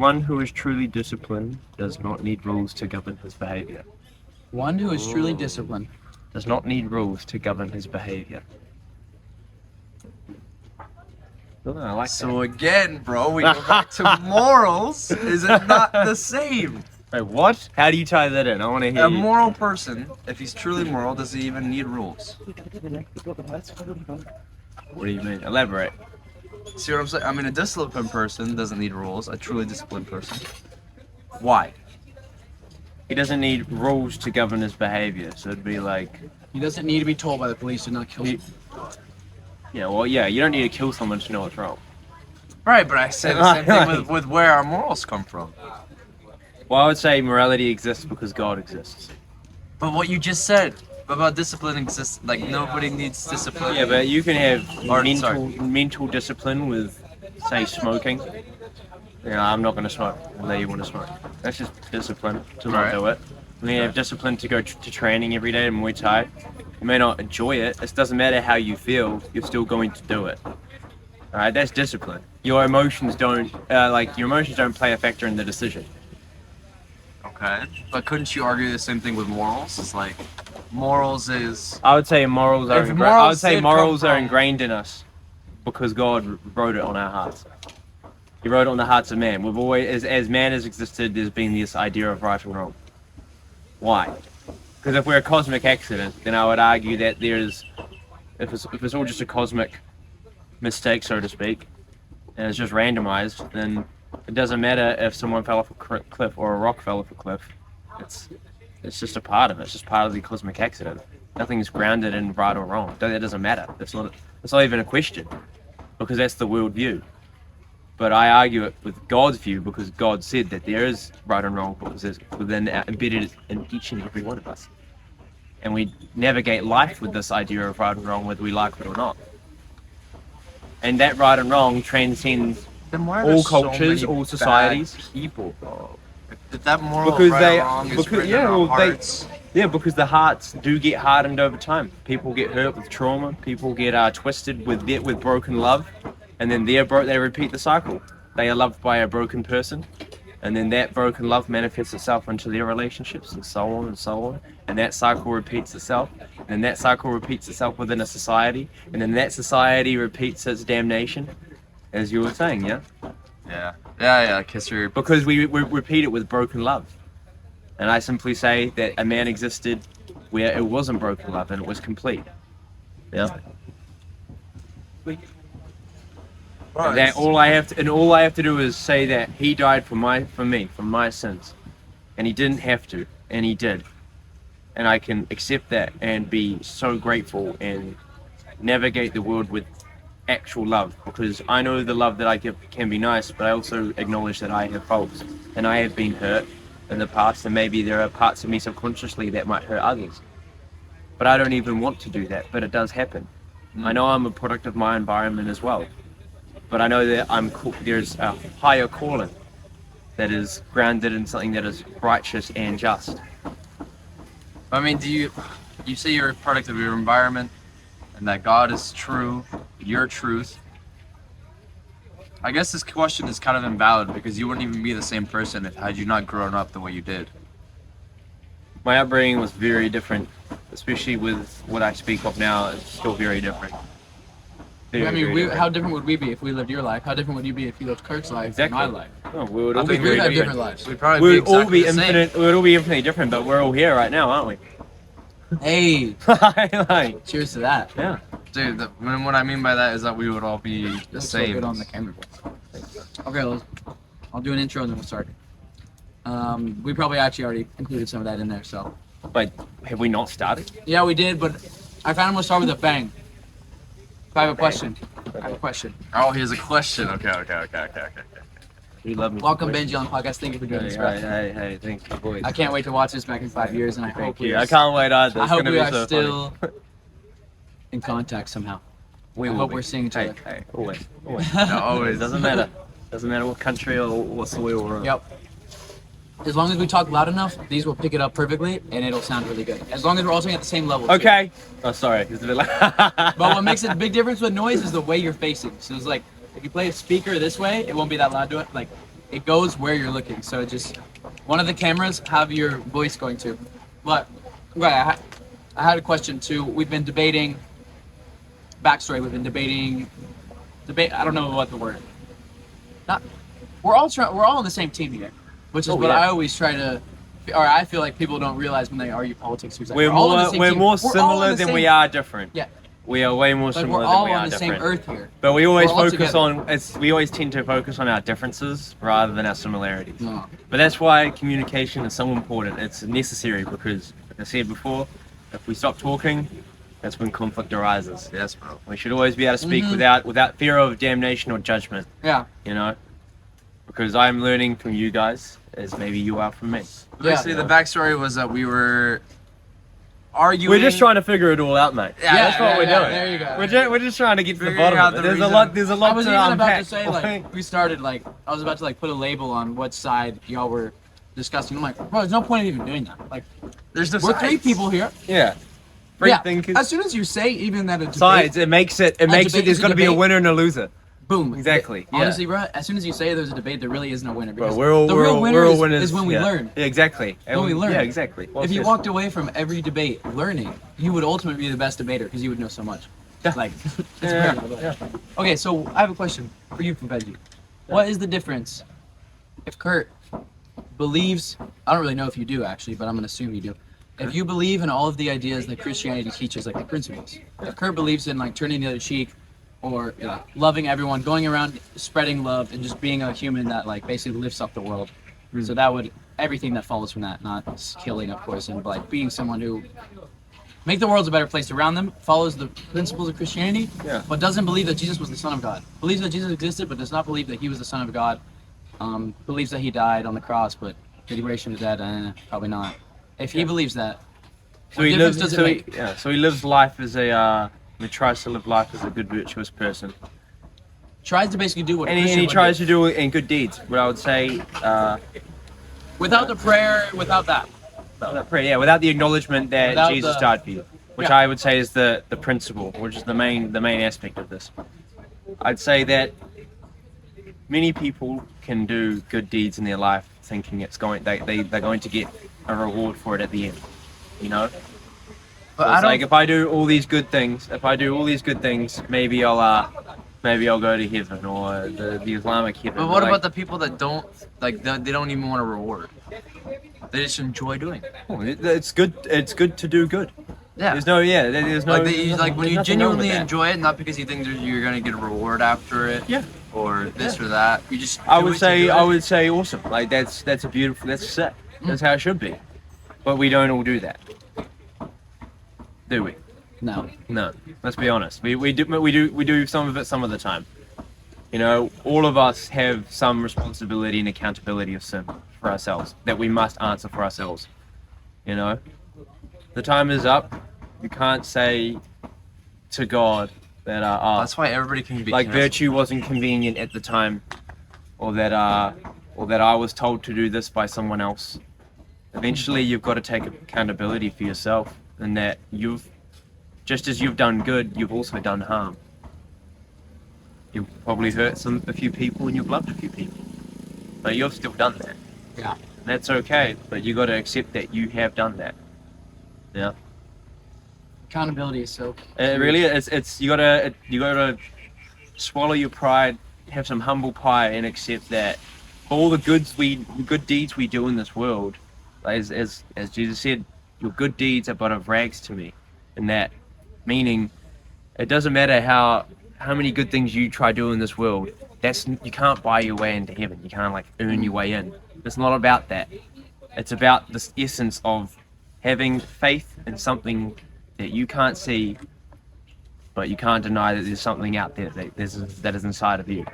One who is truly disciplined does not need rules to govern his behavior. One who is truly disciplined. Does not need rules to govern his behavior. Oh, I like So again, bro, we go back to morals. Is it not the same? that. Wait, what? How do you tie that in? I want to hear A you. moral person, if he's truly moral, does he even need rules? What do you mean? Elaborate. See what I'm saying? I mean, a disciplined person doesn't need rules. A truly disciplined person. Why? He doesn't need rules to govern his behavior. So it'd be like, He doesn't need to be told by the police to not kill He- him. yeah, you don't need to kill someone to know what's wrong. Right, but I say the same thing with where our morals come from. Well, I would say morality exists because God exists. But what you just said about discipline exists, like nobody needs discipline. Yeah, but you can have Or, mental discipline with, say, smoking. I'm not going to smoke, and then you want to smoke. That's just discipline to not Right. do it. And then you have discipline to go to training every day in Muay Thai. You may not enjoy it. It doesn't matter how you feel. You're still going to do it. All right, that's discipline. Your emotions don't play a factor in the decision. Okay. But couldn't you argue the same thing with morals? It's like morals is I would say morals are If ingrained. I morals would say did morals come are from- ingrained in us because God wrote it on our hearts. He wrote it on the hearts of man. We've always, as man has existed, there's been this idea of right and wrong. Why? Because if we're a cosmic accident, then I would argue that if it's all just a cosmic mistake, so to speak, and it's just randomized, then it doesn't matter if someone fell off a cliff or a rock fell off a cliff. It's just a part of it. It's just part of the cosmic accident. Nothing's grounded in right or wrong. That doesn't matter. It's not even a question, because that's the world view. But I argue it with God's view because God said that there is right and wrong because it's embedded in each and every one of us. And we navigate life with this idea of right and wrong, whether we like it or not. And that right and wrong transcends then why are all there so cultures, many all bad societies. people, bro? If that moral Because right they- or wrong is because- written yeah, in our well, they- hearts, Yeah, because the hearts do get hardened over time. People get hurt with trauma. People get twisted with broken love, and then they repeat the cycle. They are loved by a broken person, and then that broken love manifests itself into their relationships, and so on and so on. And that cycle repeats itself, and that cycle repeats itself within a society, and then that society repeats its damnation, as you were saying, yeah. yeah, kiss your. Because we repeat it with broken love. And I simply say that a man existed where it wasn't broken love and it was complete. Yeah. And that all I have to do is say that he died for me, for my sins. And he didn't have to, and he did. And I can accept that and be so grateful and navigate the world with actual love, because I know the love that I give can be nice, but I also acknowledge that I have faults and I have been hurt in the past, and maybe there are parts of me subconsciously that might hurt others. But I don't even want to do that, but it does happen. I know I'm a product of my environment as well, but I know that there's a higher calling that is grounded in something that is righteous and just. I mean, you say you're a product of your environment, and that God is true, your truth. I guess this question is kind of invalid because you wouldn't even be the same person had you not grown up the way you did. My upbringing was very different, especially with what I speak of now. It's still very different. Very, I mean, very different. how different would we be if we lived your life? How different would you be if you lived Kirk's life Exactly. and my life? No, we would I all be think We'd very have different. different lives. We'd probably We'd all be exactly the same. infinite. We'd all be infinitely different, but we're all here right now, aren't we? Hey, Like, cheers to that. yeah. Dude, what I mean by that is that we would all be the Looks so same. good on the camera. Okay, I'll do an intro and then we'll start. We probably actually already included some of that in there, so. But have we not started? Yeah, we did, but I found we'll start with a bang. I have a question. Oh, here's a question. Okay. We love me. Welcome, Benji, on the podcast. Thank you for doing this, bro. Hey, thank you, boys. I can't wait to watch this back in 5 years, and I hope Thank you. I can't wait either. I It's hope gonna we be are so still funny. in contact somehow. We I will hope be. we're seeing each other. Hey, always. No, always. Doesn't matter. Doesn't matter what country or what soil we're on. Yep. As long as we talk loud enough, these will pick it up perfectly, and it'll sound really good. As long as we're all singing at the same level. too. Okay. Oh, sorry. It's a bit like. But what makes a big difference with noise is the way you're facing. So it's like, if you play a speaker this way, it won't be that loud to it. Like, it goes where you're looking. So just one of the cameras have your voice going to. But right, I had a question too. We've been debating backstory. We've been debating debate. I don't know what the word. Not. We're all on the same team here, which is what I always try to. Or I feel like people don't realize when they argue politics. Who's like, We're more similar than we are different. Yeah. We are way more But similar we're than all we are on the different. same earth here. But we always We're all focus together. we always tend to focus on our differences rather than our similarities. No. But that's why communication is so important. It's necessary because, like I said before, if we stop talking, that's when conflict arises. Yes, bro. We should always be able to speak Mm-hmm. without fear of damnation or judgment. Yeah. You know, because I'm learning from you guys as maybe you are from me. Basically, the backstory was that we were arguing. We're just trying to figure it all out, mate. Yeah, that's what we're doing. There you go. We're just trying to get to the Figuring bottom out of it. the There's a reason. lot. There's a lot I was to even unpack. about to say, like, we started, like, I was about to, like, put a label on what side y'all were discussing. I'm like, bro, there's no point in even doing that. Like, There's no we're three sides. people here. Yeah. Free Yeah. thinkers. As soon as you say even that a debate, Sides. It makes it. debate There's is a got to be a debate. winner and a loser. boom. Exactly. Yeah. Honestly, bro, as soon as you say there's a debate, there really is no winner. Because Bro, we're all, the we're real all, winner we're all is, winners. is when we yeah. learn. Yeah, exactly. When we learn. Yeah, exactly. Well If you said. walked away from every debate learning, you would ultimately be the best debater because you would know so much. Yeah. Like, it's Yeah, weird. yeah. Okay, so I have a question for you, Veggie. What is the difference if Kurt believes? I don't really know if you do actually, but I'm gonna assume you do. If you believe in all of the ideas that Christianity teaches, like the principles, if Kurt believes in like turning the other cheek, or loving everyone, going around spreading love, and just being a human that like basically lifts up the world. So that would everything that follows from that, not killing, of course, and like being someone who make the world a better place around them, follows the principles of Christianity, Yeah. but doesn't believe that Jesus was the Son of God. Believes that Jesus existed, but does not believe that he was the Son of God. Believes that he died on the cross, but did he raise from the dead? Probably not. If he believes that, So what he difference lives. does it So he, make? yeah. So he lives life as a. He tries to live life as a good, virtuous person, Tries to basically do what and a he Christian would tries to do it in good deeds. What I would say. without the prayer, without that. Without the acknowledgement that Without Jesus the- died for you, which Yeah. I would say is the principle, which is the main aspect of this. I'd say that many people can do good deeds in their life, thinking they're going to get a reward for it at the end. You know, But so I it's don't. like if I do all these good things, maybe I'll go to heaven or the Islamic heaven. But what Like, about the people that don't like? They don't even want a reward. They just enjoy doing it. It's good. It's good to do good. Yeah. There's no. There's no. Like, like when there's you nothing wrong with genuinely that. enjoy it, not because you think you're gonna get a reward after it. Yeah. Or this or that. You just. I do would it to say do I it. would say awesome. Like that's a beautiful. That's sick. That's how it should be. But we don't all do that, do we? No. No. Let's be honest. We do some of it some of the time. You know, all of us have some responsibility and accountability of sin for ourselves that we must answer for ourselves. You know, the time is up. You can't say to God that That's why everybody can be like canceled. virtue wasn't convenient at the time, or that I was told to do this by someone else. Eventually, you've got to take accountability for yourself, and that just as you've done good, you've also done harm. You've probably hurt a few people, and you've loved a few people, but you've still done that. Yeah. That's okay, but you got to accept that you have done that. Yeah. Accountability is so. It really is. It's you gotta swallow your pride, have some humble pie, and accept that all the good deeds we do in this world, as Jesus said, your good deeds are but of rags to me. And that meaning, it doesn't matter how many good things you try doing in this world. You can't buy your way into heaven. You can't like earn your way in. It's not about that. It's about this essence of having faith in something that you can't see, but you can't deny that there's something out there that is inside of you.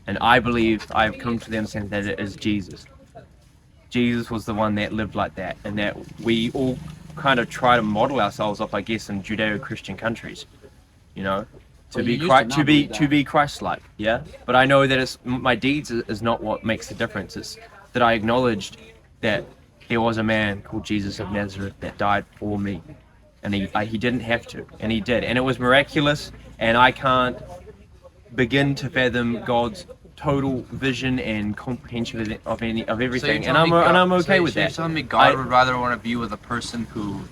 And I believe I've come to the understanding that it is Jesus. Jesus was the one that lived like that, and that we all kind of try to model ourselves off, I guess, in Judeo-Christian countries. You know, Well, you used to not believe to be Christ-like. Yeah, but I know that it's my deeds is not what makes the difference. It's that I acknowledged that there was a man called Jesus of Nazareth that died for me. And he didn't have to, and he did, and it was miraculous. And I can't begin to fathom God's total vision and comprehension of everything, So and I'm okay so with you're that. telling me God I- would rather want to be with a person who,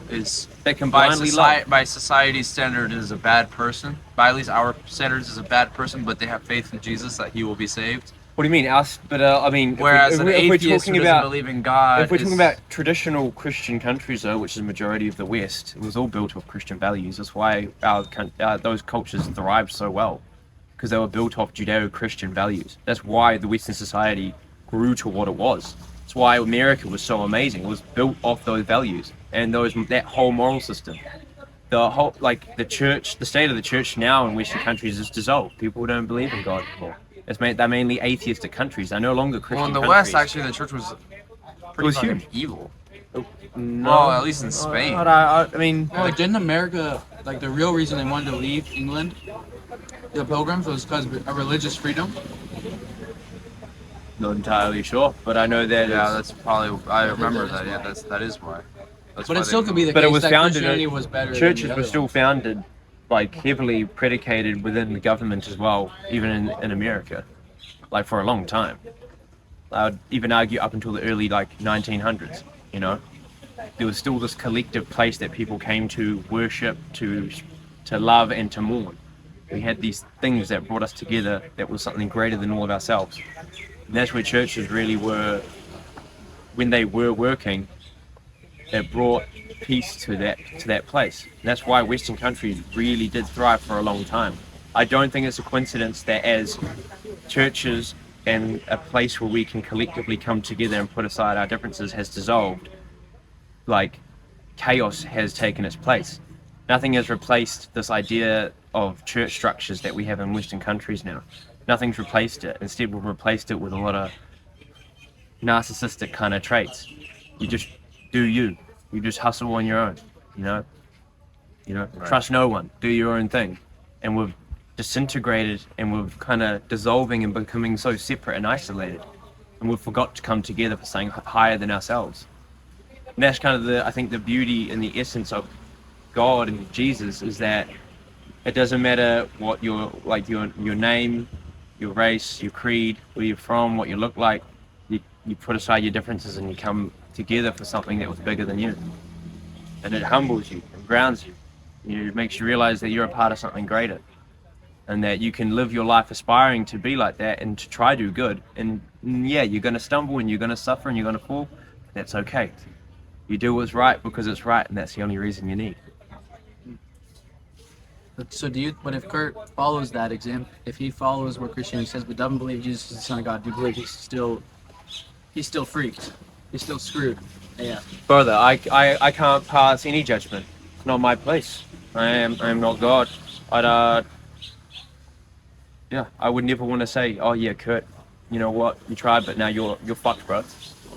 is That can by blindly love. society's standard is a bad person. By at least our standards is a bad person, but they have faith in Jesus that he will be saved. What do you mean, us? But I mean, Whereas if an we're atheist who talking doesn't about believe in God, if we're talking is- about traditional Christian countries, though, which is the majority of the West, it was all built off Christian values. That's why those cultures thrived so well, because they were built off Judeo-Christian values. That's why the Western society grew to what it was. That's why America was so amazing. It was built off those values and that whole moral system. The whole, like, the church, the state of the church now in Western countries is dissolved. People don't believe in God anymore. They're mainly atheistic countries. They're no longer Christian well, in the countries. West, actually, the church was pretty was fucking huge. evil. No, Well, at least in Spain. I mean, Well, didn't America, like the real reason they wanted to leave England, the Pilgrims, was because of religious freedom? not entirely sure, but I know that. Yeah, it's- that's probably. I remember that. Yeah, that is why. That's But why it still they could be the But it case was that founded. Christianity was better. than Churches the were other still ones. founded, like, heavily predicated within the government as well, even in America, like, for a long time. I would even argue up until the early, like, 1900s. You know, there was still this collective place that people came to worship, to love, and to mourn. We had these things that brought us together. That was something greater than all of ourselves. And that's where churches really were, when they were working, that brought peace to that place. And that's why Western countries really did thrive for a long time. I don't think it's a coincidence that as churches and a place where we can collectively come together and put aside our differences has dissolved, like, chaos has taken its place. Nothing has replaced this idea of church structures that we have in Western countries now. Nothing's replaced it. Instead, we've replaced it with a lot of narcissistic kind of traits. You just do you. You just hustle on your own. You know. Right. Trust no one. Do your own thing. And we've disintegrated, and we've kind of dissolving and becoming so separate and isolated. And we've forgot to come together for something higher than ourselves. And that's kind of I think the beauty and the essence of God and Jesus is that it doesn't matter what your name, your race, your creed, where you're from, what you look like. You put aside your differences and you come together for something that was bigger than you. And it humbles you and grounds you. It makes you realize that you're a part of something greater. And that you can live your life aspiring to be like that and to try to do good. And yeah, you're going to stumble and you're going to suffer and you're going to fall. That's okay. You do what's right because it's right, and that's the only reason you need. So but if Kurt follows that example, if he follows what Christianity says but doesn't believe Jesus is the Son of God, do you believe he's still freaked? He's still screwed. Yeah. Brother, I can't pass any judgment. It's not my place. I am not God. I would never want to say, oh yeah, Kurt, you know what, you tried, but now you're fucked, bro.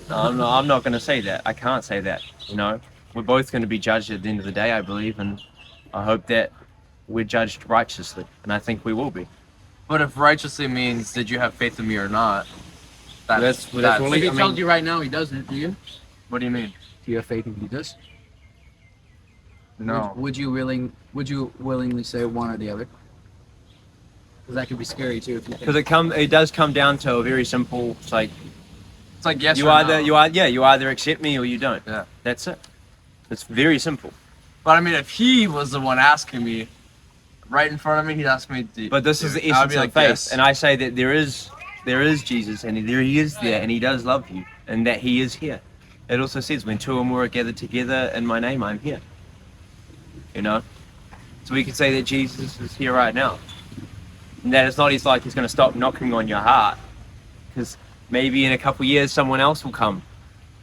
No, I'm not going to say that. I can't say that. We're both going to be judged at the end of the day, I believe, and I hope that we're judged righteously, and I think we will be. But if righteously means did you have faith in me or not? That's If he told you right now he doesn't, do you? What do you mean? Do you have faith in Jesus? No. Would you willingly say one or the other? Because that could be scary too. Because it does come down to a very simple. It's like It's like yes you or either no. you either accept me or you don't. Yeah. That's it. It's very simple. But I mean, if he was the one asking me, right in front of me, he'd ask me. But this is the I'd essence be of like, faith, yes. and I say that there is Jesus, and he is there, and he does love you, and that he is here. It also says, when two or more are gathered together in my name, I'm here. So we can say that Jesus is here right now, and that it's not he's going to stop knocking on your heart, because maybe in a couple of years someone else will come,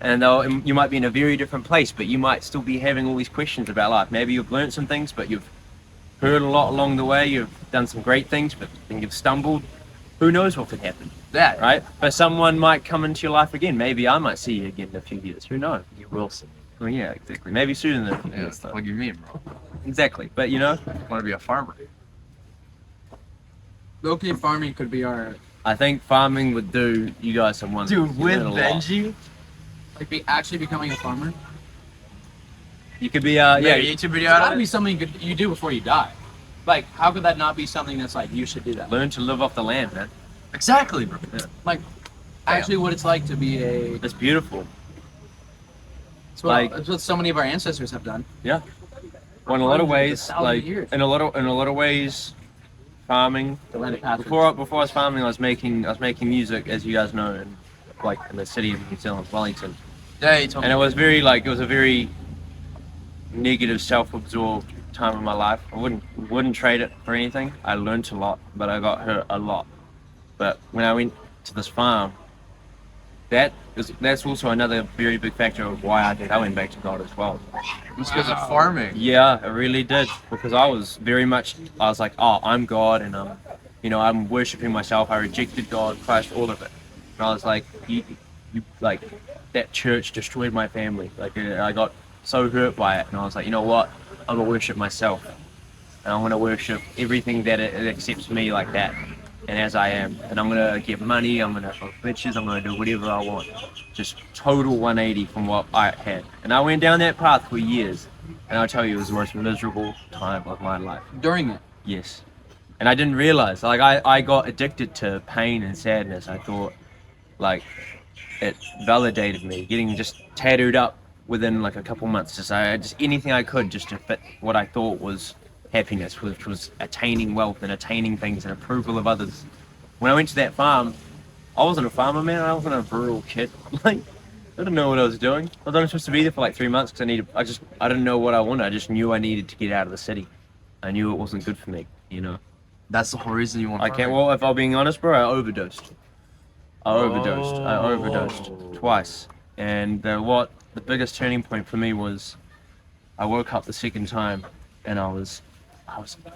and you might be in a very different place, but you might still be having all these questions about life. Maybe you've learned some things, but you've heard a lot along the way. You've done some great things, but then you've stumbled. Who knows what could happen, that. right? But someone might come into your life again. Maybe I might see you again in a few years. Who knows? You will see. Well, yeah, exactly. Maybe sooner than a few Yeah. years, though. What do you mean, bro? Exactly. But I want to be a farmer. Low-key farming could be our I think farming would do you guys some wonders. Dude, You with learn a lot. Benji. actually becoming a farmer. You could be Make a yeah. YouTube video It's out gotta of be it. something you do before you die. Like, how could that not be something that's like you should do that? Learn to live off the land, man. Exactly, bro. Like, actually, what it's like to be a. It's beautiful. It's what so many of our ancestors have done. Yeah. Well, in a lot of ways, Thousands of like years. in a lot of ways, farming. The land of passage. Before I was farming, I was making music, as you guys know, in the city of New Zealand, Wellington. Yeah, you told And me. it was a very negative, self-absorbed time of my life. I wouldn't trade it for anything. I learned a lot, but I got hurt a lot. But when I went to this farm, that's also another very big factor of why I went back to God as well. It's because of farming. Yeah, I really did, because I was like, oh, I'm God, and I'm worshiping myself. I rejected God, Christ, all of it. And I was like, you like, that church destroyed my family. Like, I got so hurt by it, and I was like, you know what? I'm gonna worship myself, and I'm gonna worship everything that it accepts me like that, and as I am. And I'm gonna get money. I'm gonna fuck bitches. I'm gonna do whatever I want. Just total 180 from what I had. And I went down that path for years, and I'll tell you, it was the most miserable time of my life. During it. Yes. And I didn't realize, like, I got addicted to pain and sadness. I thought, like, it validated me, getting just tattooed up within like a couple months. Just anything I could just to fit what I thought was happiness, which was attaining wealth and attaining things and approval of others. When I went to that farm, I wasn't a farmer, man. I wasn't a rural kid. Like, I didn't know what I was doing. I was only supposed to be there for like 3 months because I didn't know what I wanted. I just knew I needed to get out of the city. I knew it wasn't good for me, you know. That's the whole reason you want. I can't. Well, if I'm being honest, bro, I overdosed. I overdosed twice. And the biggest turning point for me was, I woke up the second time, and I was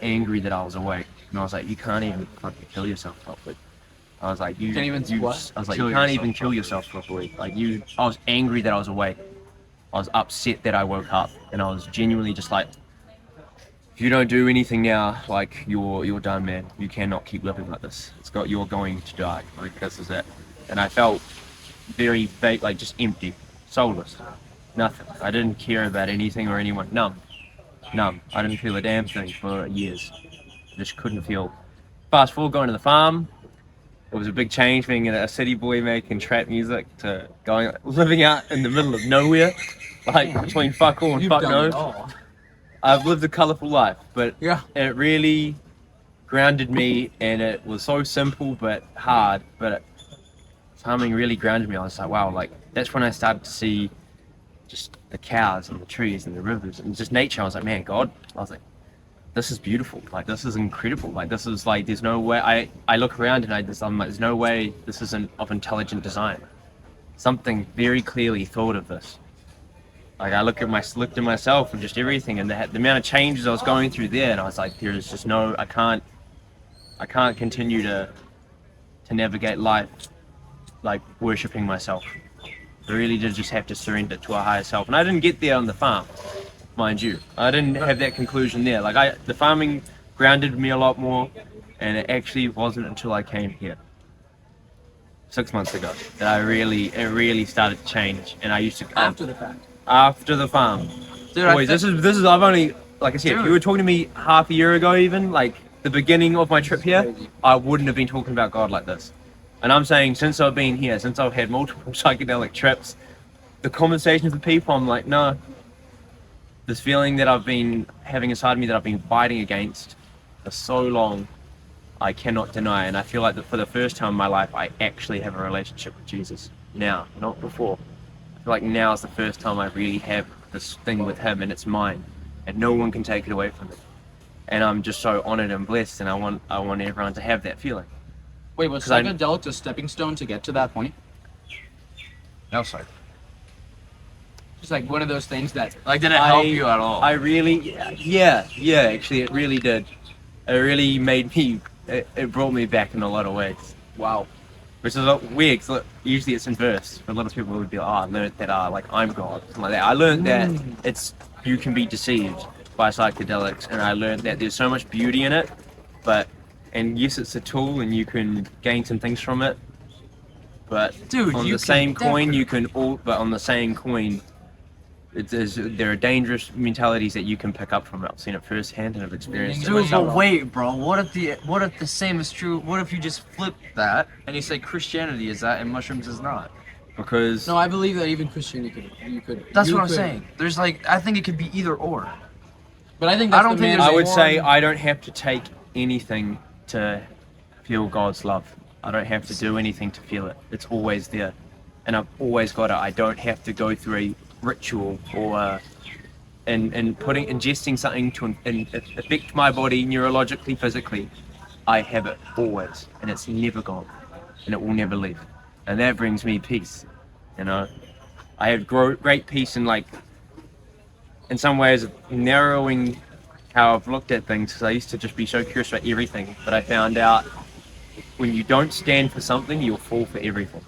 angry that I was awake. And I was like, you can't even fucking kill yourself properly. I was like, you Can't even what? I was like, Kill you can't yourself even kill yourself properly. Like, I was angry that I was awake. I was upset that I woke up, and I was genuinely just like, if you don't do anything now, like, you're done, man. You cannot keep living like this. You're going to die. Like, this is it. And I felt very fake, like just empty, soulless, nothing. I didn't care about anything or anyone. Numb. I didn't feel a damn thing for years. Just couldn't feel. Fast forward, going to the farm. It was a big change being a city boy making trap music to living out in the middle of nowhere, like between fuck all and You've fuck done no. it all. I've lived a colourful life, but Yeah. it really grounded me, and it was so simple but hard. But farming really grounded me. I was like, wow, like, that's when I started to see just the cows and the trees and the rivers and just nature. I was like, man, God. I was like, this is beautiful. Like, this is incredible. Like, this is like, there's no way. I look around and I'm like, there's no way this isn't of intelligent design. Something very clearly thought of this. Like, I looked at myself and just everything, and the amount of changes I was going through there, and I was like, there's just no, I can't continue to navigate life like worshipping myself. I really did just have to surrender to a higher self, and I didn't get there on the farm, mind you. I didn't have that conclusion there. Like, the farming grounded me a lot more, and it actually wasn't until I came here 6 months ago that it really started to change. And I used to After the fact. after the farm. Dude, Boys, this is I've only, like I said, if you were talking to me half a year ago, even like the beginning of my trip here, I wouldn't have been talking about God like this. And I'm saying, since I've been here, since I've had multiple psychedelic trips, the conversations with people, I'm like, no, this feeling that I've been having inside me that I've been fighting against for so long, I cannot deny. And I feel like that for the first time in my life, I actually have a relationship with Jesus now, not before. I feel like now is the first time I really have this thing with him, and it's mine, and no one can take it away from me. And I'm just so honored and blessed, and I want everyone to have that feeling. Wait, was 'Cause I- psychedelics a stepping stone to get to that point? No, sorry. Just like one of those things that. Like, did it help you at all? I really, yeah, actually, it really did. It really made me, it brought me back in a lot of ways. Wow. Which is a lot weird, because usually it's in verse. But a lot of people would be like, oh, I learned that, like, I'm God, something like that. I learned that you can be deceived by psychedelics, and I learned that there's so much beauty in it, and yes, it's a tool, and you can gain some things from it, but Dude, on you the same can coin, on the same coin, there are dangerous mentalities that you can pick up from it. I've seen it firsthand and I've experienced it. Dude, but wait, bro. What if the same is true? What if you just flip that and you say Christianity is that and mushrooms is not? Because No, I believe that even Christianity could. That's you what I'm could. saying. There's I think it could be either or. But I think that's I don't the think man's I would there's say one- I don't have to take anything to feel God's love. I don't have to do anything to feel it. It's always there. And I've always got it. I don't have to go through a ritual or ingesting something to affect my body neurologically, physically. I have it always, and it's never gone, and it will never leave. And that brings me peace. You know, I have great peace in some ways narrowing how I've looked at things, because I used to just be so curious about everything, but I found out when you don't stand for something, you'll fall for everything.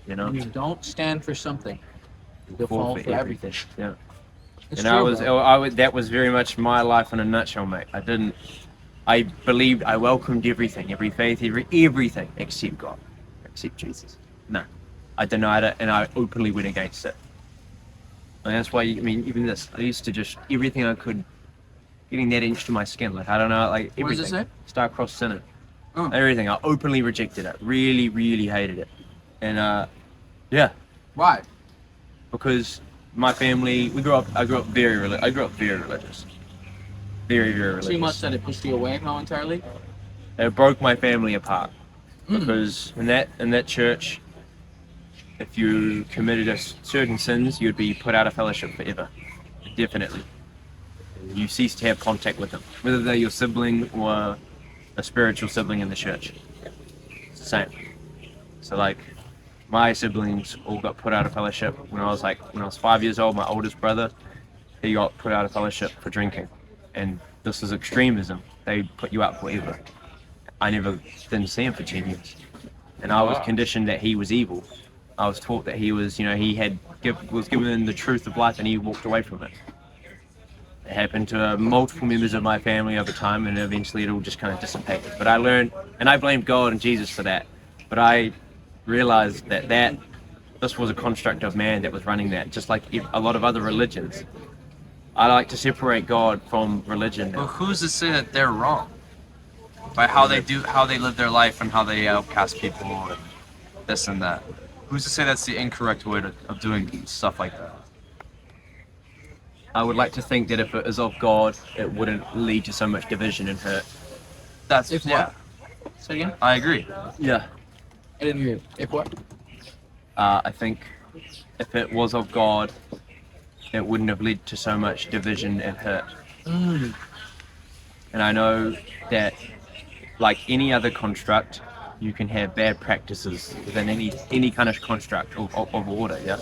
You know, When you don't stand for something, you'll fall for everything. Yeah. It's And true, bro. that was very much my life in a nutshell, mate. I believed, I welcomed everything, every faith, everything except God, except Jesus. No, I denied it and I openly went against it. And that's why, even this, I used to just, everything I could, getting that inch to my skin, I don't know, everything. What does it say? Star-crossed sinner. Oh. Everything, I openly rejected it, really, really hated it. And yeah, Why? because my family, I grew up very religious. Very, very religious. Too much that it pushed you away momentarily? It broke my family apart. Mm. Because in that church, if you committed certain sins, you'd be put out of fellowship forever. Definitely. You cease to have contact with them, whether they're your sibling or a spiritual sibling in the church. It's the same. So my siblings all got put out of fellowship when I was 5 years old. My oldest brother, he got put out of fellowship for drinking, and this is extremism. They put you out forever. I didn't see him for 10 years, and I was conditioned that he was evil. I was taught that he was, was given the truth of life, and he walked away from it. It happened to multiple members of my family over time, and eventually it all just kind of dissipated. But I learned, and I blamed God and Jesus for that. But I realized that this was a construct of man that was running that, just like a lot of other religions. I like to separate God from religion But now. who's to say that they're wrong? By how they live their life and how they outcast people and this and that. Who's to say that's the incorrect way of doing stuff like that? I would like to think that if it is of God, it wouldn't lead to so much division and hurt. That's If yeah. Say again? I agree. Yeah. I didn't hear you. If what? I think if it was of God, it wouldn't have led to so much division and hurt. Mm. And I know that, like any other construct, you can have bad practices within any kind of construct of order. Yeah.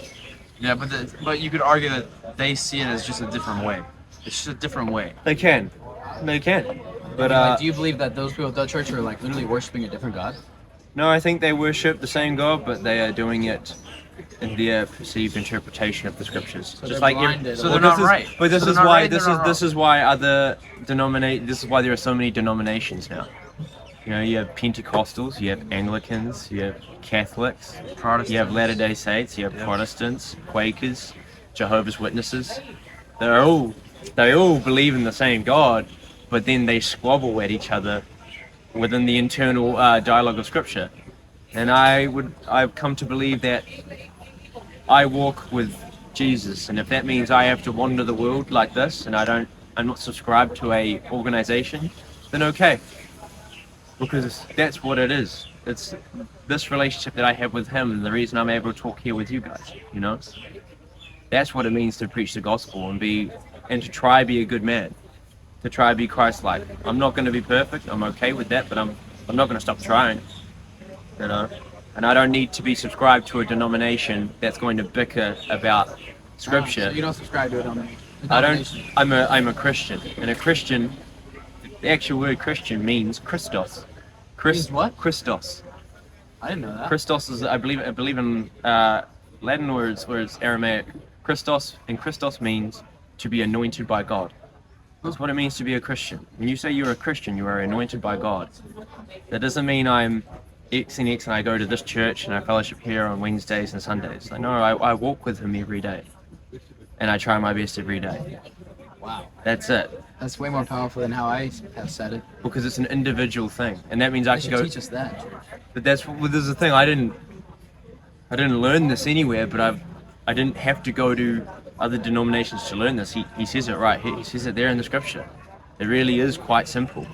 Yeah, but you could argue that they see it as just a different way. It's just a different way. They can. But Do you believe that those people at that church are literally worshiping a different god? no, I think they worship the same God, but they are doing it in their perceived interpretation of the scriptures. So they're blinded. So they're not right. But this So is they're not why right, this they're is not this is why this is why there are so many denominations now. You have Pentecostals, you have Anglicans, you have Catholics, Protestants. you have Latter-day Saints, you have Protestants, Quakers, Jehovah's Witnesses. They all believe in the same God, but then they squabble at each other within the internal dialogue of Scripture. And I've come to believe that I walk with Jesus, and if that means I have to wander the world like this, and I'm not subscribed to a organization, then okay. Because that's what it is. It's this relationship that I have with him, and the reason I'm able to talk here with you guys, That's what it means to preach the gospel and to try be a good man, to try be Christ-like. I'm not going to be perfect. I'm okay with that, but I'm not going to stop trying, And I don't need to be subscribed to a denomination that's going to bicker about scripture. So you don't subscribe to it on I don't. I'm a Christian, and a Christian. The actual word Christian means Christos. Means what? Christos. I didn't know that. Christos is, I believe in Latin or it's Aramaic. Christos means to be anointed by God. That's what it means to be a Christian. When you say you're a Christian, you are anointed by God. That doesn't mean I'm X and I go to this church and I fellowship here on Wednesdays and Sundays. No, I walk with him every day. and I try my best every day. Wow. That's it. That's way more powerful than how I have said it. Because it's an individual thing, and that means I They can should go. teach us that. But well, there's the thing. I didn't learn this anywhere, but I didn't have to go to other denominations to learn this. He says it right. He says it there in the scripture. It really is quite simple.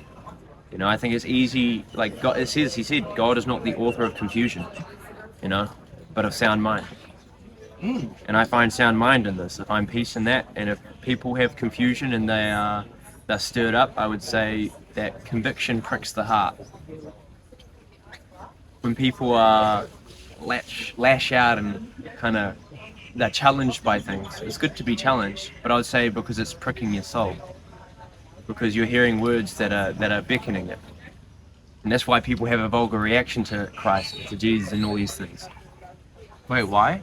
You know, I think it's easy. Like God, he said, God is not the author of confusion. You know, but of sound mind. And I find sound mind in this. I find peace in that. And if people have confusion and they're stirred up, I would say that conviction pricks the heart. When people lash out and kind of they're challenged by things, it's good to be challenged. But I would say because it's pricking your soul, because you're hearing words that are beckoning it, and that's why people have a vulgar reaction to Christ, to Jesus, and all these things. Wait, why?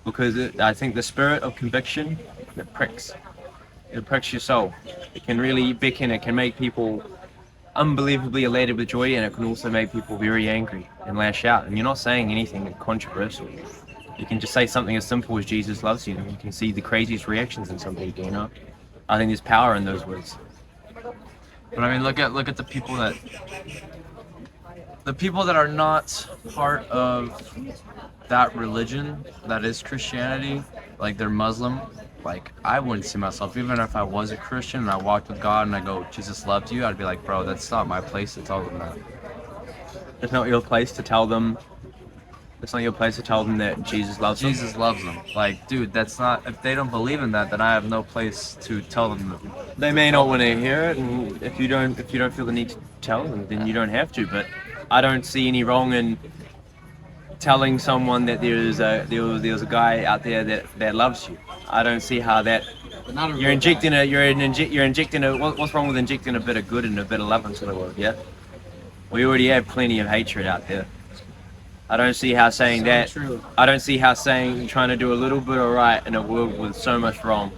Because I think the spirit of conviction, it pricks your soul. It can really beckon. It can make people unbelievably elated with joy, and it can also make people very angry and lash out. And you're not saying anything controversial. You can just say something as simple as Jesus loves you, and you can see the craziest reactions in some people. You know, I think there's power in those words. But I mean, look at the people that are not part of that religion that is Christianity, like they're Muslim. Like, I wouldn't see myself, even if I was a Christian and I walked with God and I go, Jesus loved you, I'd be like, bro, that's not my place to tell them that. It's not your place to tell them. It's not your place to tell them that Jesus loves them. Jesus loves them. Like, dude, that's not, if they don't believe in that, then I have no place to tell them that. They may not want to hear it, and if you don't feel the need to tell them, then you don't have to. But I don't see any wrong in telling someone that there's a guy out there that loves you. I don't see how that you're injecting what's wrong with injecting a bit of good and a bit of love into the world? Yeah, we already have plenty of hatred out there. I don't see how saying that. True. I don't see how saying trying to do a little bit of right in a world with so much wrong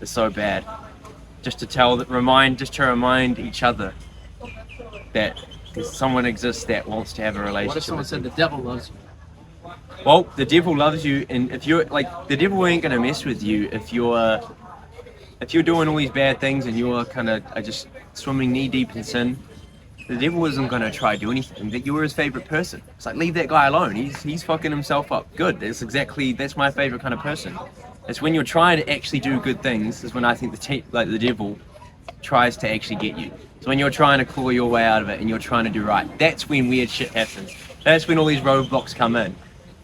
is so bad. Just to remind each other that someone exists that wants to have a relationship. What if someone with said you. the devil loves you? Well, the devil loves you, and if you're like, the devil ain't gonna mess with you if you're doing all these bad things and you're kind of just swimming knee deep in sin. The devil isn't gonna try to do anything. That you're his favorite person. It's like, leave that guy alone. He's fucking himself up. Good. That's my favorite kind of person. It's when you're trying to actually do good things is when I think the devil tries to actually get you. So when you're trying to claw your way out of it and you're trying to do right, that's when weird shit happens. That's when all these roadblocks come in.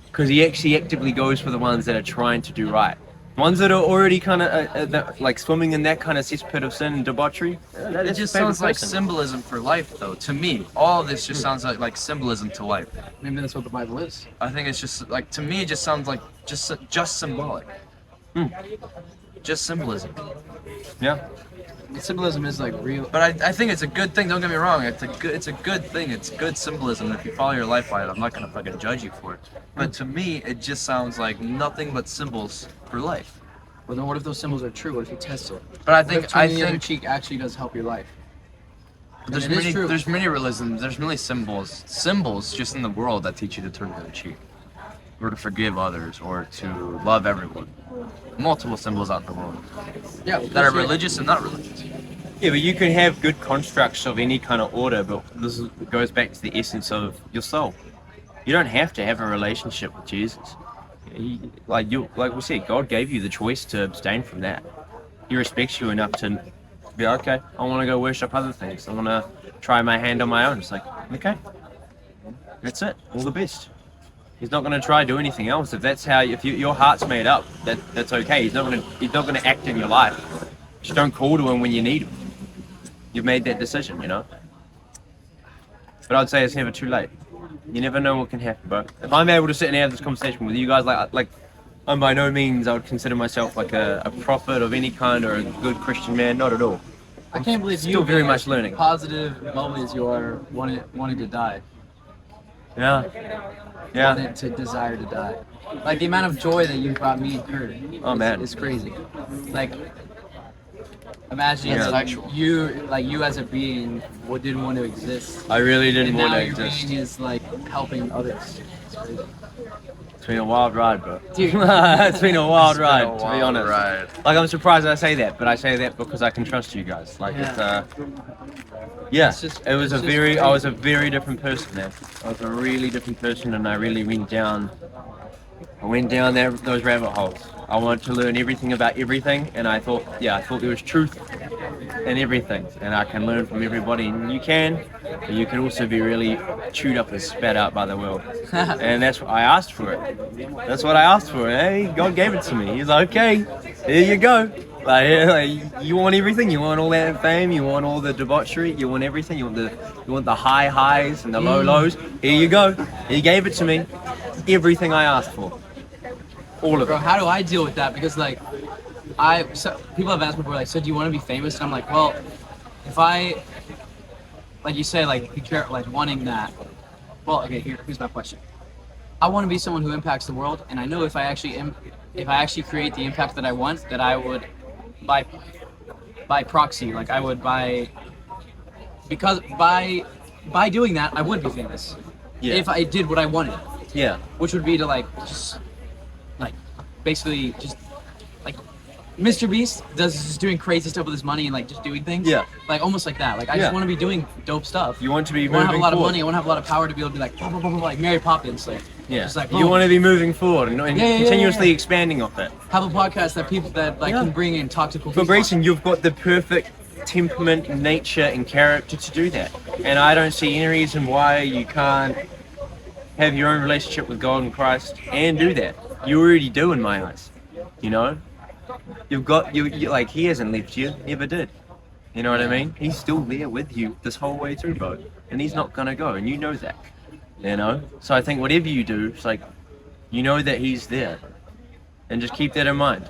Because he actually actively goes for the ones that are trying to do right. Ones that are already kind of like swimming in that kind of cesspit of sin and debauchery. It just sounds like symbolism for life, though. To me, all of this just sounds like symbolism to life. Maybe that's what the Bible is. I think it's just like, to me, it just sounds like just symbolic. Just symbolism. Yeah. Symbolism is like real. But I think it's a good thing. Don't get me wrong. It's a good thing. It's good symbolism. If you follow your life by it, I'm not gonna fucking judge you for it. But to me, it just sounds like nothing but symbols for life. Well, then what if those symbols are true? What if you test it? But I What if think turning the other cheek actually does help your life? there's And it is true. many religions. There's many symbols just in the world that teach you to turn the other cheek, or to forgive others, or to love everyone. Multiple symbols out in the world Yeah. that are religious and not religious. Yeah, but you can have good constructs of any kind of order, but goes back to the essence of your soul. You don't have to have a relationship with Jesus. Like we said, God gave you the choice to abstain from that. He respects you enough to be like, okay, I want to go worship other things. I want to try my hand on my own. It's like, okay, that's it. All the best. He's not going to try to do anything else. If your heart's made up, that's okay. He's not going to act in your life. Just don't call to him when you need him. You've made that decision, you know. But I'd say it's never too late. You never know what can happen, bro. If I'm able to sit and have this conversation with you guys, like I'm by no means I would consider myself like a prophet of any kind or a good Christian man. Not at all. I can't believe Still you very being much as learning. Positive moment as you are wanting to die. Yeah. Yeah. Wanting to desire to die. Like the amount of joy that you brought me and Kurt. Oh, man. It's crazy. Like imagine Yeah. you as a being didn't want to exist. I really didn't And want now to your exist. being is like helping others. It's crazy. It's been a wild ride, bro. Dude. It's been a wild It's been ride, a to be wild honest. ride. Like, I'm surprised I say that, but I say that because I can trust you guys. Like, yeah, It's just- it was it's a just very, I crazy. was a very different person, man. I was a really different person, and I really went down those rabbit holes. I wanted to learn everything about everything, and I thought there was truth in everything, and I can learn from everybody, and you can, but you can also be really chewed up and spat out by the world. And that's what I asked for it. That's what I asked for. Hey, God gave it to me. He's like, okay, here you go. Like, you want everything. You want all that fame. You want all the debauchery. You want everything. You want the high highs and the low lows. Here you go. He gave it to me. Everything I asked for. All of Bro, it. how do I deal with that? Because like, people have asked me before, like, so do you want to be famous? And I'm like, well, if I, like you say, like, you care, like, wanting that. Well, okay, here's my question. I want to be someone who impacts the world, and I know if I actually create the impact that I want, that I would, by proxy, like I would because by doing that, I would be famous. Yeah. If I did what I wanted, Yeah. which would be to like just like basically just like Mr. Beast does just doing crazy stuff with his money and like just doing things. Yeah. Like almost like that. Like I Yeah. just want to be doing dope stuff. You want to be I want to have a moving lot of forward. money. I want to have a lot of power to be able to be like, blah, blah, blah, blah, like Mary Poppins. Like, Yeah. just like You boom. want to be moving forward and Yeah, continuously yeah. expanding off it. have a podcast that people that like Yeah. can bring in talk to cool For people. Grayson, you've got the perfect temperament, nature, and character to do that. And I don't see any reason why you can't have your own relationship with God and Christ and do that. You already do in my eyes. You know? You've got, you like, he hasn't left you, never did. You know what I mean? He's still there with you this whole way through, bro. And he's not gonna go, and you know that. You know? So I think whatever you do, it's like, you know that he's there. And just keep that in mind.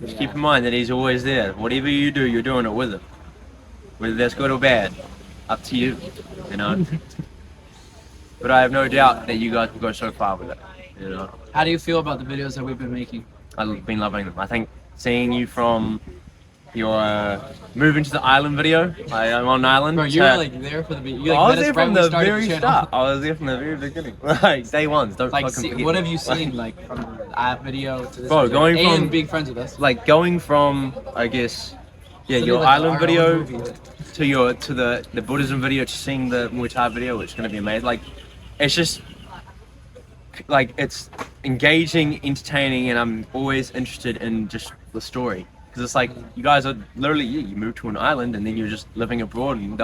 Just keep in mind that he's always there. Whatever you do, you're doing it with him. Whether that's good or bad, up to you. You know? But I have no doubt that you guys will go so far with it. You know? How do you feel about the videos that we've been making? I've been loving them. I think seeing you from your moving to the island video, I'm on an island. Bro, you were like there for the video. You, like, I was met us there right from when we the started very channel. start. I was there from the very beginning. Like day ones. Don't Like, fucking forget. what have you Like, seen like from the app video to this Bro, video? going and from- being friends with us? Like going from, I guess, yeah, Something your like island our video own movie. to the Buddhism video to seeing the Muay Thai video, which is gonna be amazing. Like, it's just like it's engaging, entertaining, and I'm always interested in just the story because it's like you guys are literally you moved to an island and then you're just living abroad, and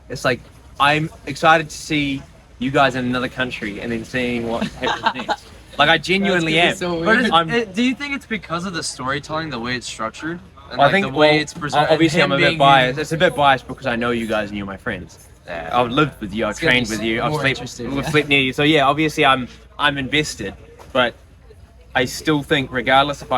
it's like I'm excited to see you guys in another country and then seeing what happens next. Like I genuinely am. That's gonna be so But weird. do you think it's because of the storytelling, the way it's structured, and I like think the way well, it's presented? obviously and I'm a him bit being biased. It's a bit biased because I know you guys and you're my friends. I've lived with you. I've It's gonna trained be with you. I've more slept, interesting, we've yeah. slept near you. So yeah, obviously I'm invested, but I still think regardless if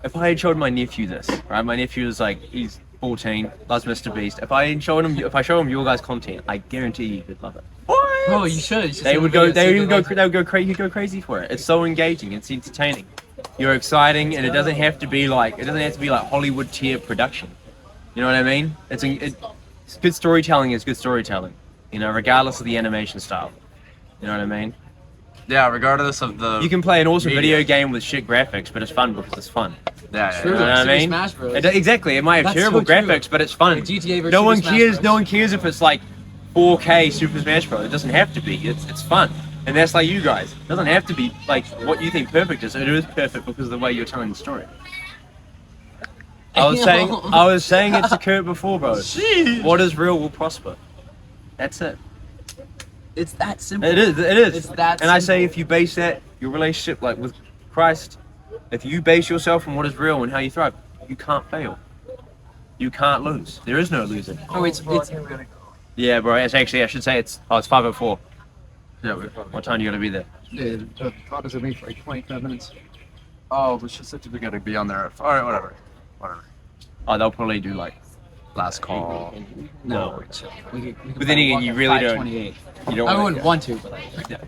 if I had showed my nephew this, right? My nephew is like he's 14, loves Mr. Beast. If I show him your guys' content, I guarantee you he'd love it. Oh, you should. You should They see would the go. videos, They see would the go. They would go crazy. He'd go crazy for it. It's so engaging. It's entertaining. You're exciting, and it doesn't have to be like Hollywood tier production. You know what I mean? It's good storytelling is good storytelling. You know, regardless of the animation style. You know what I mean? Yeah, regardless of the. You can play an awesome media. video game with shit graphics, but it's fun because it's fun. Yeah, True. You know what I Super mean? Smash Bros. Exactly. It might have That's terrible so true. graphics, but it's fun. Like GTA versus no one Super Smash cares. Bros. No one cares if it's like 4K Super Smash Bros. It doesn't have to be. It's fun, and that's like you guys. It doesn't have to be like what you think perfect is. It is perfect because of the way you're telling the story. I was saying it to Kurt before, bro. What is real will prosper. That's it. It's that simple. It is. It is. It's that and I say, simple. if you base your relationship like with Christ, if you base yourself on what is real and how you thrive, you can't fail. You can't lose. There is no losing. Oh, it's Yeah, bro. It's actually I should say it's 5:04. Yeah, What time do you gotta be there? the thought is me for like 25 minutes. oh, we just said we gotta be on there. All right, whatever. Oh, they'll probably do like Last call. no. We could But then again, you really don't. 5:28. You don't. I wanna- wouldn't want to, but like,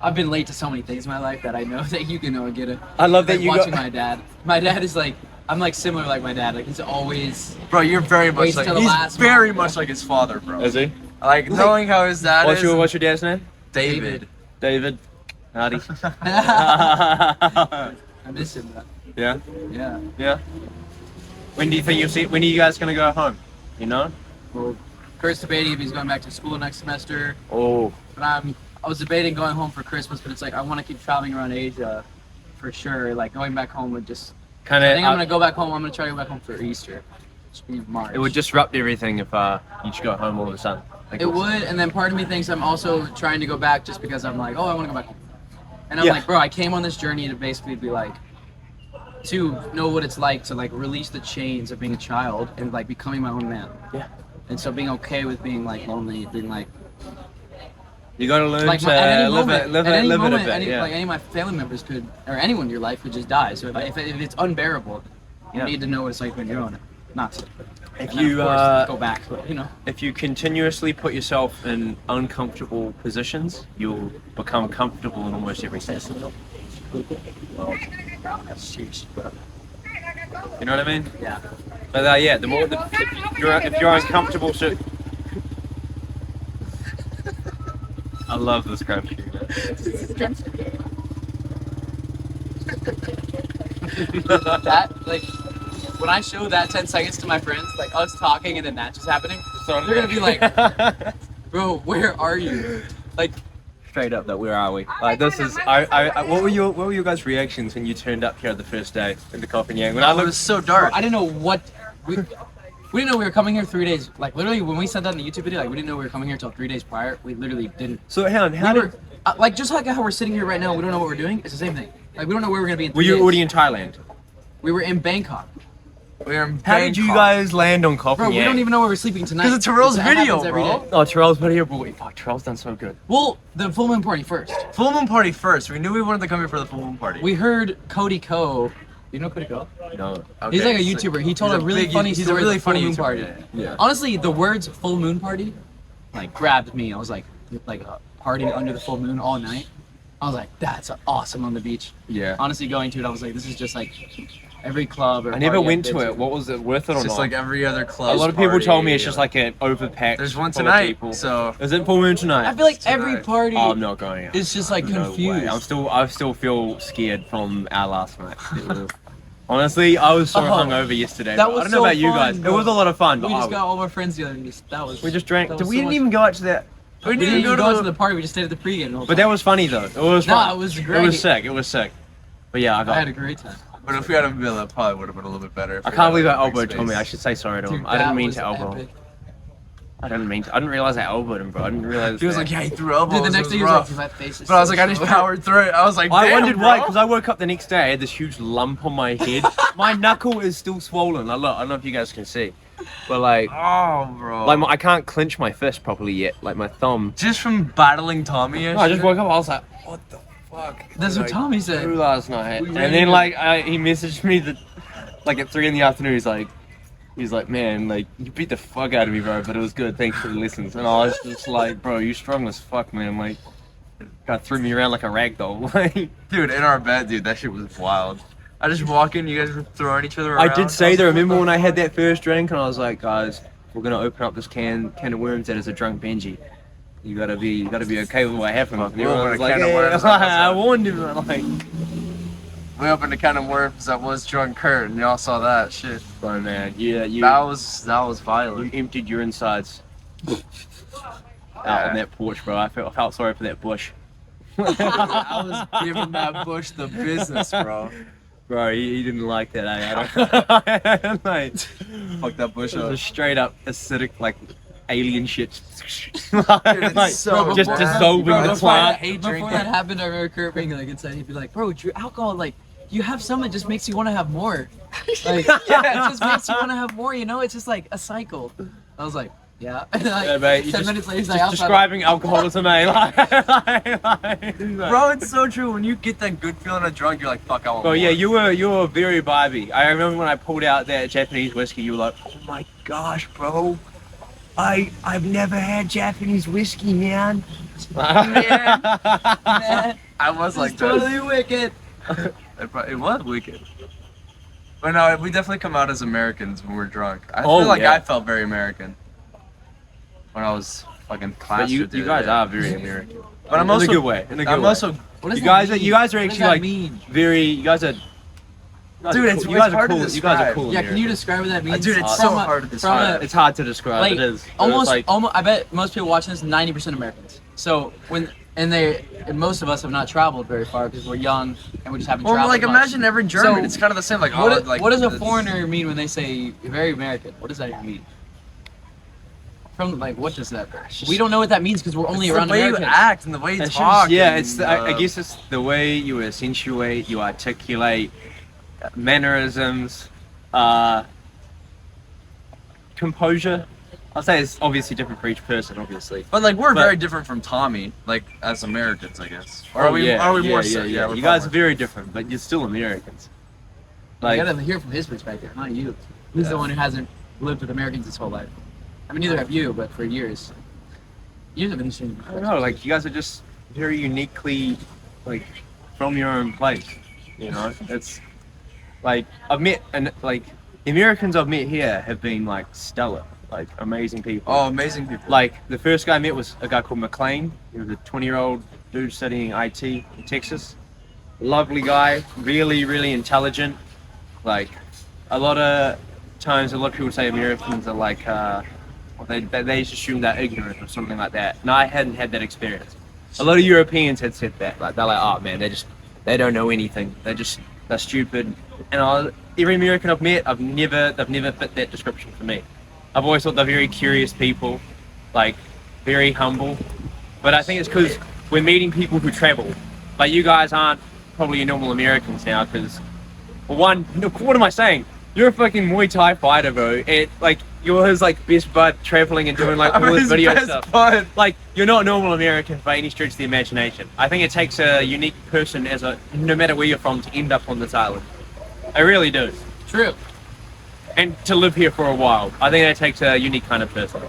I've been late to so many things in my life that I know that you can get it. I love that Like you watching got. my dad. My dad is like, I'm like similar like my dad. Like he's always. Bro, you're very much Waits like till the he's last very moment. much like his father, bro. Is he? Like knowing how his dad What's is. your dad's name? David. David, howdy. I miss him. Yeah, Yeah. yeah. When do you think you'll see? When are you guys gonna go home? You know? Well, Kurt's debating if he's going back to school next semester. Oh, But I was debating going home for Christmas, but it's like I want to keep traveling around Asia for sure. Like going back home would just. kind I think I'm of. gonna go back home. I'm gonna try to go back home for Easter. Which will be in March. It would disrupt everything if you just go home all of a sudden. Like, It would, and then part of me thinks I'm also trying to go back just because I'm like, oh, I want to go back home. And I'm Yeah. like, bro, I came on this journey to basically be like, to know what it's like to like release the chains of being a child and like becoming my own man. Yeah. And so being okay with being like lonely, being like You gotta learn like to at any live moment, it, live at it, any live it a moment, bit. any, Yeah. like any of my family members could, or anyone in your life could just die. So if it's unbearable, you Yeah. need to know what it's like when you're on it. Not to. If And then, you of course, go back, but, you know. if you continuously put yourself in uncomfortable positions, you'll become comfortable in almost every sense. You know what I mean? Yeah. But yeah, the more if you're uncomfortable, so I love this crap shoe. That like when I show that 10 seconds to my friends, like us talking and then that just happening, they're gonna be like, bro, where are you? Like, straight up, that where are we? Like this is what were your guys' reactions when you turned up here the first day in the Copenhagen? When I It looked, was so dark. I didn't know what we didn't know we were coming here 3 days. Like literally when we said that in the YouTube video, like we didn't know we were coming here until 3 days prior. We literally didn't. so how We did were, like just like how we're sitting here right now, we don't know what we're doing. It's the same thing. Like we don't know where we're gonna be in 3 were you days. already in Thailand? We were in Bangkok. We were in How did you Bangkok. guys land on Bro, Copenhagen? we don't even know where we're sleeping tonight. 'Cause of Terrell's That happens video, every bro. day. Oh, Terrell's video, boy. Fuck, Terrell's done so good. Well, the full moon party first. Full moon party first. We knew we wanted to come here for the full moon party. We heard Cody Ko. You know Cody Ko? No. He's like a so YouTuber. He told he's a really big- funny he's story. a really of the full funny moon YouTuber, party. yeah. Yeah. Honestly, the words "full moon party" like grabbed me. I was like partying under the full moon all night. I was like, that's awesome on the beach. Yeah. Honestly, going to it, I was like, this is just like every club or. I never party I've went been to it. What was it worth it or It's just not? like every other club. A lot of people told me it's just like an overpacked. There's one full of tonight, people. so Is it full moon tonight? I feel like every tonight. party Oh, I'm not going out. is just like No confused. way. I still feel scared from our last night. It was- honestly, I was so Oh, hungover yesterday. that bro. was I don't know so about you fun, guys. bro. It was a lot of fun. But We just I- got all our friends together and that was. we just drank. that was We so didn't much- even go out to that. We didn't even go to the party. We just stayed at the pregame. the whole But time. that was funny though. It was No, fun. it was It great. was sick. It was sick. But yeah, I I had a got. great time. But if we had a bill, that probably would have been a little bit better. if I we can't had, believe like, I a big elbowed Tommy. space. I should say sorry to him. Dude, I didn't that mean was to elbow him. epic. I didn't realize I elbowed him, bro. I didn't realize. He was that. like, yeah, he threw elbows. Dude, the it next was day he was like, rough. "Dude, my face is But I was so like, I just sore." powered through it. I was like, I damn, wondered bro. why, because I woke up the next day, I had this huge lump on my head. My knuckle is still swollen. I don't know if you guys can see, but like, Oh, bro. I can't clench my fist properly yet. Like my thumb. just from battling Tommy. No, I just woke up. I was like, what the fuck? That's what Like, Tommy said. through last night, We and ran then into- like he messaged me like at 3 in the afternoon. He's like, man, like you beat the fuck out of me, bro. But it was good. Thanks for the lessons. And I was just like, bro, you strong as fuck, man. Like, God threw me around like a rag doll. Like. Dude, in our bed, dude, that shit was wild. I just walk in, you guys were throwing each other I around. did say was that. like, Remember what when the I had fuck? that first drink and I was like, guys, we're gonna open up this can of worms that is a drunk Benji. You gotta be okay with what happened. And We'll everyone open was a like, can of yeah, worms, I warned him. Like, We opened a can of worms that was drunk Kurt, and y'all saw that shit. bro, man, you That was violent. emptied your insides out Yeah. on that porch, bro. I felt sorry for that bush. I was giving that bush the business, bro. Bro, he didn't like that. I don't like, Fuck that bush it was up. a straight up acidic like alien shit. it's so just bad. dissolving Bro, the before that, plant. before that happened, I remember Kurt being like inside. He'd be like, "Bro, your alcohol, like, you have some, it just makes you want to have more. Like, yeah, it just makes you want to have more. You know, it's just like a cycle." I was like, "Yeah." And like, Yeah, mate, you 10 just- minutes later, he's Just like, "Outside." describing alcoholism, eh? Like, Bro, it's so true. When you get that good feeling of drunk, you're like, fuck, I want Bro, more. yeah, you were very vibey. I remember when I pulled out that Japanese whiskey, you were like, "Oh my gosh, bro, I've never had Japanese whiskey, man." Man. I was like It's that. totally wicked. It was wicked. But no, we definitely come out as Americans when we're drunk. I Oh, feel like yeah. I felt very American when I was fucking But class. you guys are very American. But I'm in also a good way. In a good I'm way. also What does You that guys mean? are What does actually that like mean? very. You guys are. Dude, it's you guys are hard to cool. You guys are describe. cool. Yeah, can you Americans. describe what that means? Dude, it's From so a- hard to from describe. a- It's hard to describe. like it is. almost, It's like, almost. I bet most people watching this 90% Americans. So and most of us have not traveled very far because we're young and we just haven't Well, traveled. like much. imagine every German. So, It's kind of the same. Like, What, oh, like what does a it's- foreigner mean when they say very American? What does that even mean? From like, what does that? We don't know what that means because we're only It's around the way Americans. you act and the way you it's talk. just, yeah, and, it's. I guess it's the way you accentuate, you articulate, mannerisms, composure. I'll say it's obviously different for each person, obviously. But like we're But- very different from Tommy, like as Americans, I guess. Or Oh, are we? yeah, Are we yeah, more? Yeah, so, yeah. we're You guys are probably- very different, but you're still Americans. Like, You gotta hear from his perspective, not you. He's the one who hasn't lived with Americans his whole life. I mean, neither have you, but for years. You have been interesting. I don't know, like you guys are just very uniquely, like, from your own place. You know, it's like I've met and like the Americans I've met here have been like stellar, like amazing people. Oh, amazing people. Like the first guy I met was a guy called McLean. He was a 20-year-old dude studying IT in Texas. Lovely guy, really, really intelligent. Like a lot of times, a lot of people say Americans are like, they just assume they're ignorant or something like that. And I hadn't had that experience. A lot of Europeans had said that. Like they're like, oh man, they don't know anything. They're stupid. And every American I've met, they've never fit that description for me. I've always thought they're very curious people, like very humble. But I think it's because we're meeting people who travel. Like you guys aren't probably normal Americans now, because one, what am I saying? You're a fucking Muay Thai fighter, bro. And like you're his like best bud traveling and doing like all this His video best stuff. bud. Like you're not normal Americans by any stretch of the imagination. I think it takes a unique person no matter where you're from to end up on this island. I really do. True. And to live here for a while. I think that takes a unique kind of person.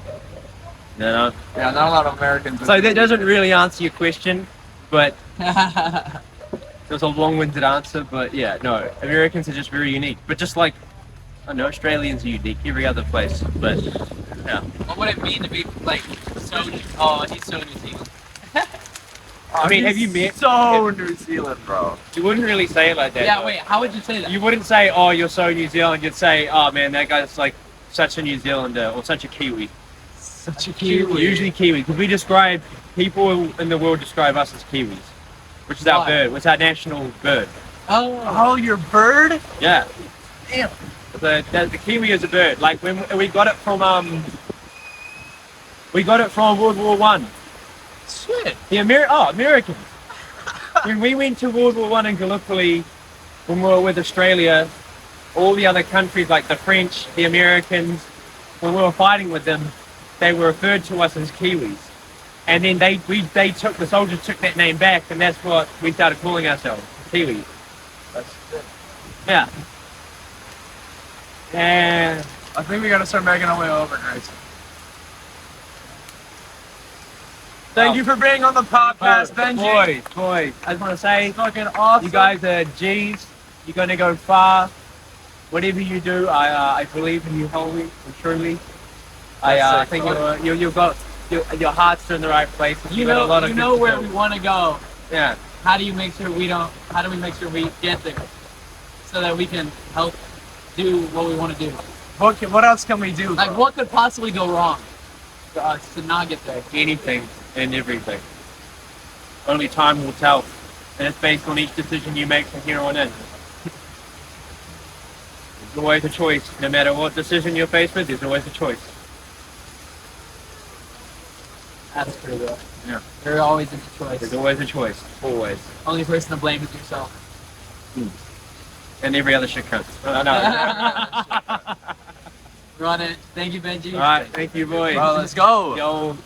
You know? Yeah, not a lot of Americans. So that doesn't really answer your question, but it was a long-winded answer, but yeah, no, Americans are just very unique. But just like, I don't know, Australians are unique, every other place, but yeah. What would it mean to be like so? Oh, he's so New Zealand. I mean, have you met? So New Zealand, bro. You wouldn't really say it like that. Yeah, though. wait. How would you say that? You wouldn't say, oh, you're so New Zealand. You'd say, oh man, that guy's like such a New Zealander or such a Kiwi. Such a Kiwi. Usually Kiwi, because we describe, people in the world describe us as Kiwis, which is our Why? bird, which is our national bird. Oh. Your bird? Yeah. Damn. The kiwi is a bird. Like when we got it from World War One. Shit. The Americans. When we went to World War One in Gallipoli, when we were with Australia, all the other countries like the French, the Americans, when we were fighting with them, they were referred to us as Kiwis. And then the soldiers took that name back, and that's what we started calling ourselves, Kiwis. That's good. Yeah. And I think we gotta start making our way over, guys. Thank you for being on the podcast, Benji. boys, I just want to say, Fucking awesome. you guys are G's. You're gonna go far. Whatever you do, I believe in you wholly and truly. I That's think sick. you've got your heart's in the right place. You got a lot of know good where skills. we want to go. Yeah. How do we make sure we get there, so that we can help do what we want to do? What else can we do? Like, bro? what could possibly go wrong for us to not get there? Anything and everything. Only time will tell, and it's based on each decision you make from here on in. There's always a choice. No matter what decision you're faced with, there's always a choice. That's true, though. Yeah. There always is a choice. There's always a choice. Always. Only person to blame is yourself. And every other shit counts. Run it. Thank you, Benji. Alright, thank you boys. Bro, let's go. Yo.